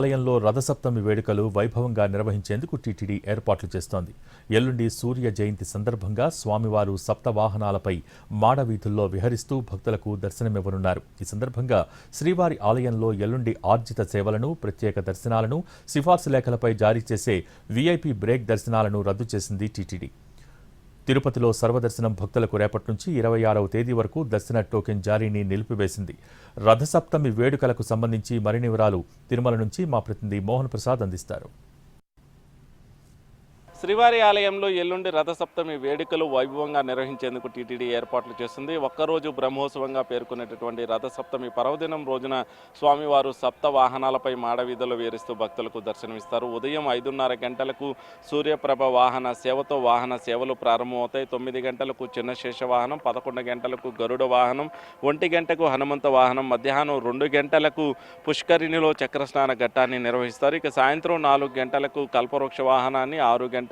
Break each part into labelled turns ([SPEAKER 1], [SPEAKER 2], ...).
[SPEAKER 1] ఆలయంలో రథసప్తమి వేడుకలు వైభవంగా నిర్వహించేందుకు టీటీడీ ఏర్పాట్లు చేస్తోంది. ఎల్లుండి సూర్య జయంతి సందర్భంగా స్వామివారు సప్తవాహనాలపై మాడవీధుల్లో విహరిస్తూ భక్తులకు దర్శనమివ్వనున్నారు. ఈ సందర్భంగా శ్రీవారి ఆలయంలో ఎల్లుండి ఆర్జిత సేవలను, ప్రత్యేక దర్శనాలను, సిఫార్సు లేఖలపై జారీ చేసే వీఐపీ బ్రేక్ దర్శనాలను రద్దు చేసింది టీటీడీ. తిరుపతిలో సర్వదర్శనం భక్తులకు రేపటి నుంచి 26వ తేదీ వరకు దర్శన టోకెన్ జారీని నిలిపివేసింది. రథసప్తమి వేడుకలకు సంబంధించి మరిన్ని వివరాలు తిరుమల నుంచి మా ప్రతినిధి మోహన్ ప్రసాద్ అందిస్తారు.
[SPEAKER 2] శ్రీవారి ఆలయంలో ఎల్లుండి రథసప్తమి వేడుకలు వైభవంగా నిర్వహించేందుకు టీటీడీ ఏర్పాట్లు చేస్తుంది. ఒక్కరోజు బ్రహ్మోత్సవంగా పేర్కొనేటటువంటి రథసప్తమి పర్వదినం రోజున స్వామివారు సప్త వాహనాలపై మాడవీధులు వేరిస్తూ భక్తులకు దర్శనమిస్తారు. ఉదయం 5:30 గంటలకు సూర్యప్రభ వాహన సేవతో వాహన సేవలు ప్రారంభమవుతాయి. 9 గంటలకు చిన్న శేష వాహనం, 11 గంటలకు గరుడ వాహనం, 1 గంటకు హనుమంత వాహనం, మధ్యాహ్నం 2 గంటలకు పుష్కరిణిలో చక్రస్నాన ఘట్టాన్ని నిర్వహిస్తారు. ఇక సాయంత్రం 4 గంటలకు కల్పవృక్ష వాహనాన్ని, 6 గంటలకు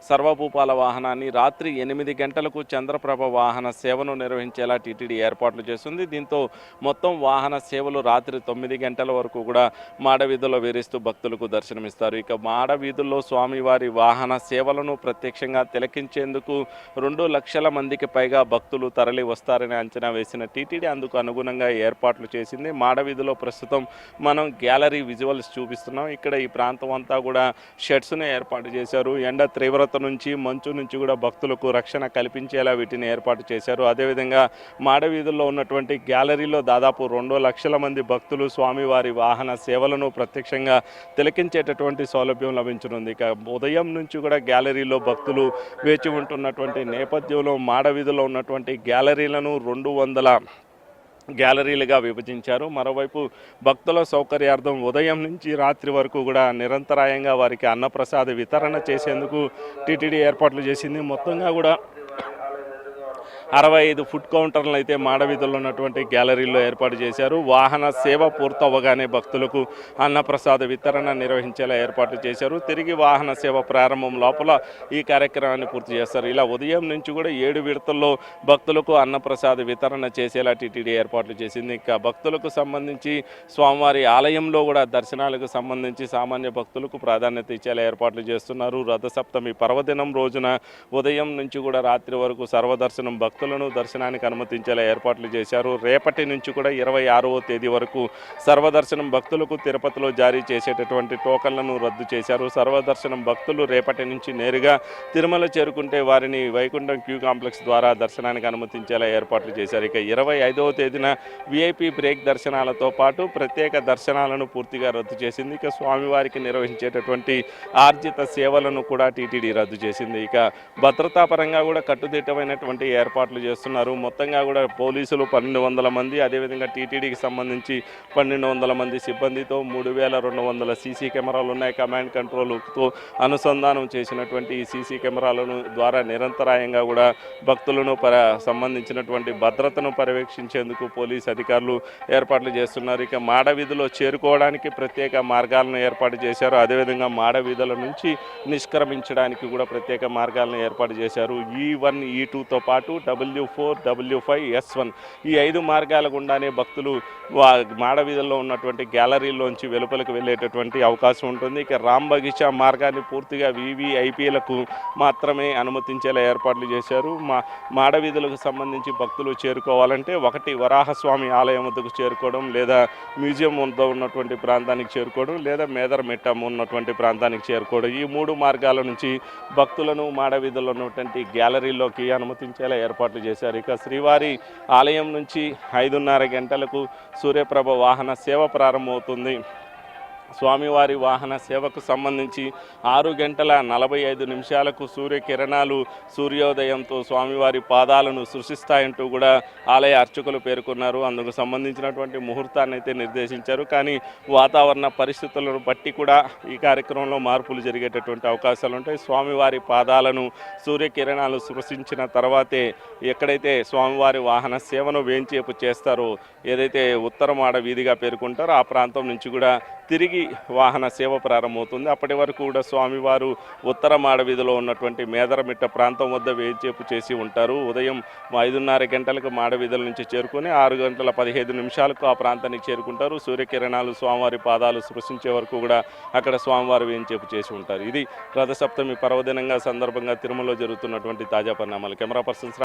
[SPEAKER 2] సర్వభూపాల వాహనాన్ని, రాత్రి 8 గంటలకు చంద్రప్రభ వాహన సేవను నిర్వహించేలా టీటీడీ ఏర్పాట్లు చేస్తుంది. దీంతో మొత్తం వాహన సేవలు రాత్రి 9 గంటల వరకు కూడా మాడవీధుల్లో వేరిస్తూ భక్తులకు దర్శనమిస్తారు. ఇక మాడవీధుల్లో స్వామివారి వాహన సేవలను ప్రత్యక్షంగా తిలకించేందుకు 2 లక్షల మందికి పైగా భక్తులు తరలి వస్తారని అంచనా వేసిన టీటీడీ అందుకు అనుగుణంగా ఏర్పాట్లు చేసింది. మాడవీధిలో ప్రస్తుతం మనం గ్యాలరీ విజువల్స్ చూపిస్తున్నాం. ఇక్కడ ఈ ప్రాంతం అంతా కూడా షెడ్స్ను ఏర్పాటు చేశారు. ఎండ తీవ్రత నుంచి, మంచు నుంచి కూడా భక్తులకు రక్షణ కల్పించేలా వీటిని ఏర్పాటు చేశారు. అదేవిధంగా మాడవీధుల్లో ఉన్నటువంటి గ్యాలరీలో దాదాపు 2 లక్షల మంది భక్తులు స్వామివారి వాహన సేవలను ప్రత్యక్షంగా తిలకించేటటువంటి సౌలభ్యం లభించనుంది. ఇక ఉదయం నుంచి కూడా గ్యాలరీలో భక్తులు వేచి ఉంటున్నటువంటి నేపథ్యంలో మాడవీధుల్లో ఉన్నటువంటి గ్యాలరీలను 200 గ్యాలరీలుగా విభజించారు. మరోవైపు భక్తుల సౌకర్యార్థం ఉదయం నుంచి రాత్రి వరకు కూడా నిరంతరాయంగా వారికి అన్నప్రసాద వితరణ చేసేందుకు టీటీడీ ఏర్పాట్లు చేసింది. మొత్తంగా కూడా 65 ఫుడ్ కౌంటర్లను అయితే మాడవీధుల్లో ఉన్నటువంటి గ్యాలరీలో ఏర్పాటు చేశారు. వాహన సేవ పూర్తవగానే భక్తులకు అన్నప్రసాద వితరణ నిర్వహించేలా ఏర్పాటు చేశారు. తిరిగి వాహన సేవ ప్రారంభం లోపల ఈ కార్యక్రమాన్ని పూర్తి చేస్తారు. ఇలా ఉదయం నుంచి కూడా 7 విడతల్లో భక్తులకు అన్నప్రసాద వితరణ చేసేలా టీటీడీ ఏర్పాట్లు చేసింది. ఇక భక్తులకు సంబంధించి స్వామివారి ఆలయంలో కూడా దర్శనాలకు సంబంధించి సామాన్య భక్తులకు ప్రాధాన్యత ఇచ్చేలా ఏర్పాట్లు చేస్తున్నారు. రథసప్తమి పర్వదినం రోజున ఉదయం నుంచి కూడా రాత్రి వరకు సర్వదర్శనం భక్తులను దర్శనానికి అనుమతించేలా ఏర్పాట్లు చేశారు. రేపటి నుంచి కూడా 26వ తేదీ వరకు సర్వదర్శనం భక్తులకు తిరుపతిలో జారీ చేసేటటువంటి టోకన్లను రద్దు చేశారు. సర్వదర్శనం భక్తులు రేపటి నుంచి నేరుగా తిరుమల చేరుకుంటే వారిని వైకుంఠం క్యూ కాంప్లెక్స్ ద్వారా దర్శనానికి అనుమతించేలా ఏర్పాట్లు చేశారు. ఇక 25వ తేదీన వీఐపీ బ్రేక్ దర్శనాలతో పాటు ప్రత్యేక దర్శనాలను పూర్తిగా రద్దు చేసింది. ఇక స్వామివారికి నిర్వహించేటటువంటి ఆర్జిత సేవలను కూడా టీటీడీ రద్దు చేసింది. ఇక భద్రతా పరంగా కూడా కట్టుదిట్టమైనటువంటి ఏర్పాట్లు చేస్తున్నారు. మొత్తంగా కూడా పోలీసులు 1200 మంది, అదేవిధంగా టీటీడీకి సంబంధించి 1200 మంది సిబ్బందితో 3200 సీసీ కెమెరాలు ఉన్నాయి. కమాండ్ కంట్రోల్తో అనుసంధానం చేసినటువంటి ఈ సీసీ కెమెరాలను ద్వారా నిరంతరాయంగా కూడా భక్తులను సంబంధించినటువంటి భద్రతను పర్యవేక్షించేందుకు పోలీసు అధికారులు ఏర్పాట్లు చేస్తున్నారు. ఇక మాడవీధిలో చేరుకోవడానికి ప్రత్యేక మార్గాలను ఏర్పాటు చేశారు. అదేవిధంగా మాడవీధుల నుంచి నిష్క్రమించడానికి కూడా ప్రత్యేక మార్గాలను ఏర్పాటు చేశారు. E1, E2తో పాటు W4, W5, S1 ఈ 5 మార్గాల గుండానే భక్తులు మాడవీధుల్లో ఉన్నటువంటి గ్యాలరీలోంచి వెలుపలకు వెళ్ళేటటువంటి అవకాశం ఉంటుంది. ఇక రామ్ బగీచా మార్గాన్ని పూర్తిగా VVIPలకు మాత్రమే అనుమతించేలా ఏర్పాట్లు చేశారు. మాడవీధులకు సంబంధించి భక్తులు చేరుకోవాలంటే ఒకటి వరాహస్వామి ఆలయం వద్దకు చేరుకోవడం, లేదా మ్యూజియం వద్ద ఉన్నటువంటి ప్రాంతానికి చేరుకోవడం, లేదా మేదరమిట్ట ఉన్నటువంటి ప్రాంతానికి చేరుకోవడం. ఈ 3 మార్గాల నుంచి భక్తులను మాడవీధుల్లో ఉన్నటువంటి గ్యాలరీలోకి అనుమతించేలా ఏర్పాట్లు చేశారు. ఇక శ్రీవారి ఆలయం నుంచి 5:30 గంటలకు సూర్యప్రభ వాహన సేవ ప్రారంభమవుతుంది. స్వామివారి వాహన సేవకు సంబంధించి 6:45 సూర్యకిరణాలు సూర్యోదయంతో స్వామివారి పాదాలను సృష్టిస్తాయంటూ కూడా ఆలయ అర్చకులు పేర్కొన్నారు. అందుకు సంబంధించినటువంటి ముహూర్తాన్ని అయితే నిర్దేశించారు. కానీ వాతావరణ పరిస్థితులను బట్టి కూడా ఈ కార్యక్రమంలో మార్పులు జరిగేటటువంటి అవకాశాలు ఉంటాయి. స్వామివారి పాదాలను సూర్యకిరణాలు సృష్టించిన తర్వాతే ఎక్కడైతే స్వామివారి వాహన సేవను వేంచేపు చేస్తారో, ఏదైతే ఉత్తరమాడ వీధిగా పేర్కొంటారో ఆ ప్రాంతం నుంచి కూడా తిరిగి వాహన సేవ ప్రారంభమవుతుంది. అప్పటి వరకు కూడా స్వామివారు ఉత్తర మాడవీధిలో ఉన్నటువంటి మేదరమిట్ట ప్రాంతం వద్ద వేంచేపు చేసి ఉంటారు. ఉదయం 5:30 గంటలకు మాడవీధుల నుంచి చేరుకొని 6:15 ఆ ప్రాంతానికి చేరుకుంటారు. సూర్యకిరణాలు స్వామివారి పాదాలు స్పృశించే వరకు కూడా అక్కడ స్వామివారు వేంచేపు చేసి ఉంటారు. ఇది రథసప్తమి పర్వదినంగా సందర్భంగా తిరుమలలో జరుగుతున్నటువంటి తాజా పరిణామాలు. Camera persons